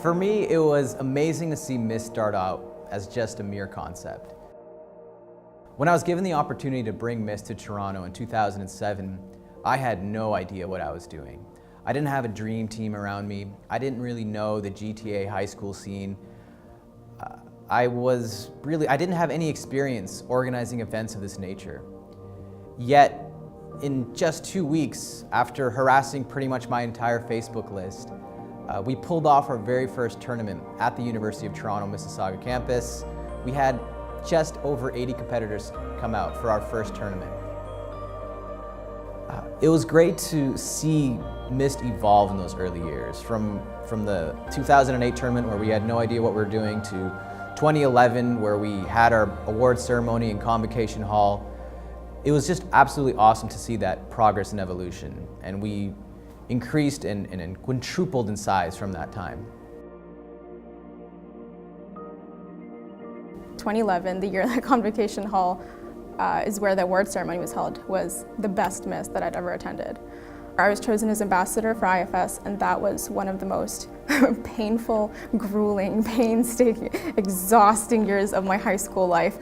For me, it was amazing to see MIST start out as just a mere concept. When I was given the opportunity to bring MIST to Toronto in 2007, I had no idea what I was doing. I didn't have a dream team around me. I didn't really know the GTA high school scene. I didn't have any experience organizing events of this nature. Yet, in just 2 weeks, after harassing pretty much my entire Facebook list, we pulled off our very first tournament at the University of Toronto Mississauga campus. We had just over 80 competitors come out for our first tournament. It was great to see MIST evolve in those early years, from the 2008 tournament where we had no idea what we were doing to 2011 where we had our award ceremony in Convocation Hall. It was just absolutely awesome to see that progress and evolution, and we increased and quintupled in size from that time. 2011, the year that Convocation Hall is where the award ceremony was held, was the best MIST that I'd ever attended. I was chosen as ambassador for IFS, and that was one of the most painful, grueling, painstaking, exhausting years of my high school life.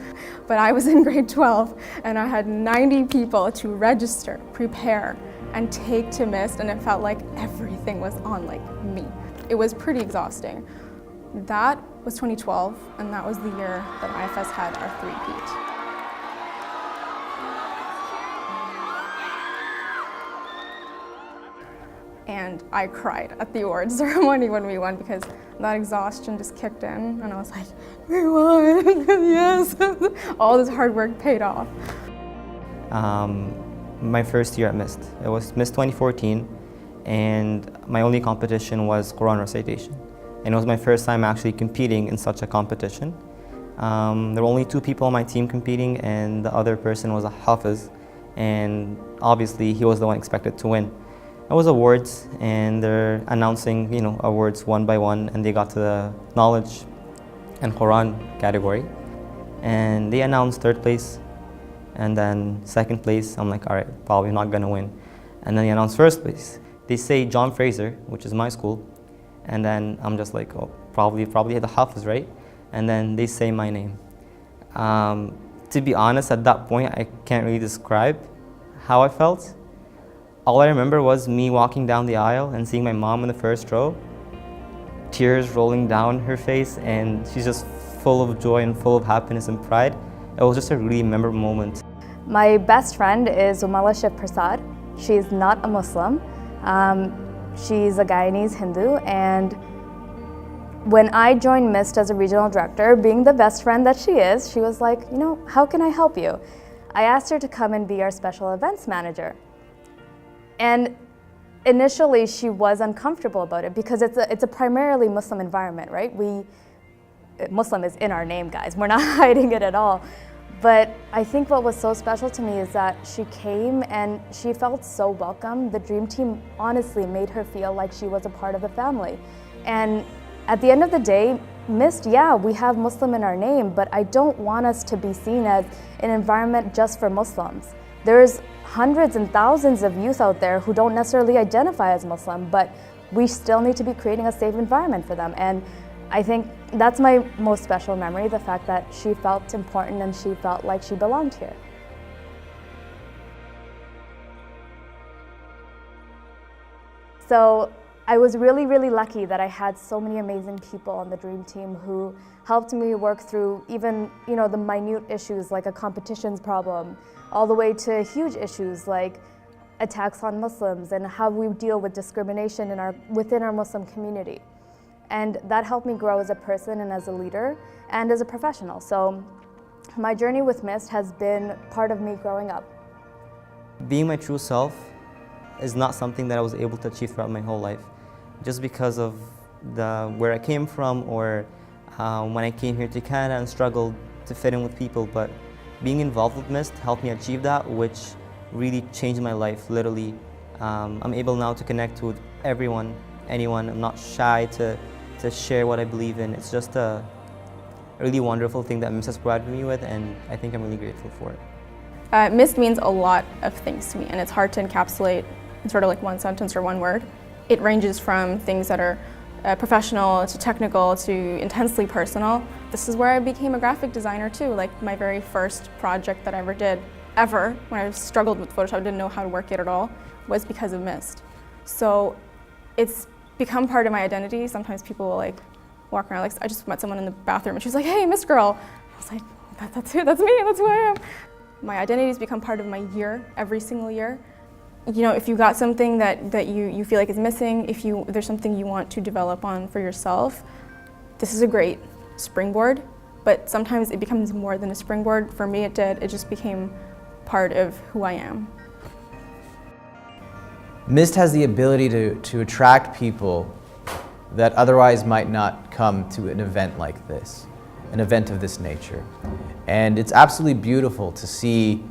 But I was in grade 12, and I had 90 people to register, prepare, and take to MIST, and it felt like everything was on me. It was pretty exhausting. That was 2012, and that was the year that IFS had our three-peat. And I cried at the awards ceremony when we won because that exhaustion just kicked in, and I was like, we won, yes! All this hard work paid off. My first year at MIST. It was MIST 2014, and my only competition was Quran recitation. And it was my first time actually competing in such a competition. There were only 2 people on my team competing, and the other person was a Hafiz, and obviously he was the one expected to win. It was awards, and they're announcing, awards one by one, and they got to the knowledge and Quran category, and they announced 3rd place, and then 2nd place. I'm like, all right, probably not gonna win. And then they announced 1st place. They say John Fraser, which is my school, and then I'm just like, oh, probably the Hafiz, right? And then they say my name. To be honest, at that point, I can't really describe how I felt. All I remember was me walking down the aisle and seeing my mom in the first row, tears rolling down her face, and she's just full of joy and full of happiness and pride. It was just a really memorable moment. My best friend is Umala Shiv Prasad. She's not a Muslim. She's a Guyanese Hindu, and when I joined MIST as a regional director, being the best friend that she is, she was like, how can I help you? I asked her to come and be our special events manager. And initially, she was uncomfortable about it because it's a primarily Muslim environment, right? Muslim is in our name, guys. We're not hiding it at all. But I think what was so special to me is that she came and she felt so welcome. The Dream Team honestly made her feel like she was a part of the family. And at the end of the day, MIST, yeah, we have Muslim in our name, but I don't want us to be seen as an environment just for Muslims. There's hundreds and thousands of youth out there who don't necessarily identify as Muslim, but we still need to be creating a safe environment for them. And I think that's my most special memory, the fact that she felt important and she felt like she belonged here. So I was really, really lucky that I had so many amazing people on the Dream Team who helped me work through even, the minute issues like a competitions problem, all the way to huge issues like attacks on Muslims and how we deal with discrimination within our Muslim community. And that helped me grow as a person and as a leader and as a professional. So my journey with MIST has been part of me growing up. Being my true self is not something that I was able to achieve throughout my whole life, just because of where I came from, or when I came here to Canada and struggled to fit in with people. But being involved with MIST helped me achieve that, which really changed my life, literally. I'm able now to connect with everyone, anyone. I'm not shy to share what I believe in. It's just a really wonderful thing that MIST has provided me with, and I think I'm really grateful for it. MIST means a lot of things to me, and it's hard to encapsulate in sort of like one sentence or one word. It ranges from things that are professional to technical to intensely personal. This is where I became a graphic designer too. Like my very first project that I ever did, when I struggled with Photoshop, didn't know how to work it at all, was because of MIST. So it's become part of my identity. Sometimes people will like walk around, like I just met someone in the bathroom and she was like, "Hey, MIST girl." I was like, that's me, that's who I am. My identity has become part of my year, every single year. You know, if you got something that you feel like is missing, if there's something you want to develop on for yourself, this is a great springboard, but sometimes it becomes more than a springboard. For me it did, it just became part of who I am. MIST has the ability to attract people that otherwise might not come to an event like this, an event of this nature. And it's absolutely beautiful to see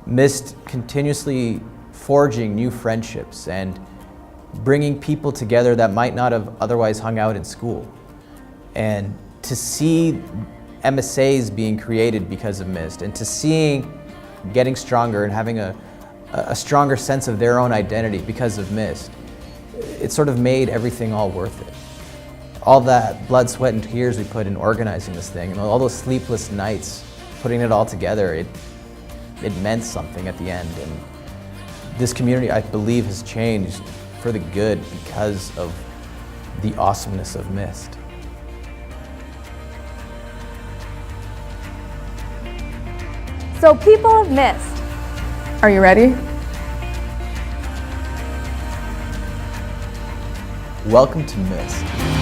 MIST continuously forging new friendships and bringing people together that might not have otherwise hung out in school. And to see MSAs being created because of MIST, and to seeing getting stronger and having a stronger sense of their own identity because of MIST, it sort of made everything all worth it. All that blood, sweat, and tears we put in organizing this thing, and all those sleepless nights putting it all together, it meant something at the end. And this community, I believe, has changed for the good because of the awesomeness of MIST. So people of MIST, Are you ready? Welcome to MIST.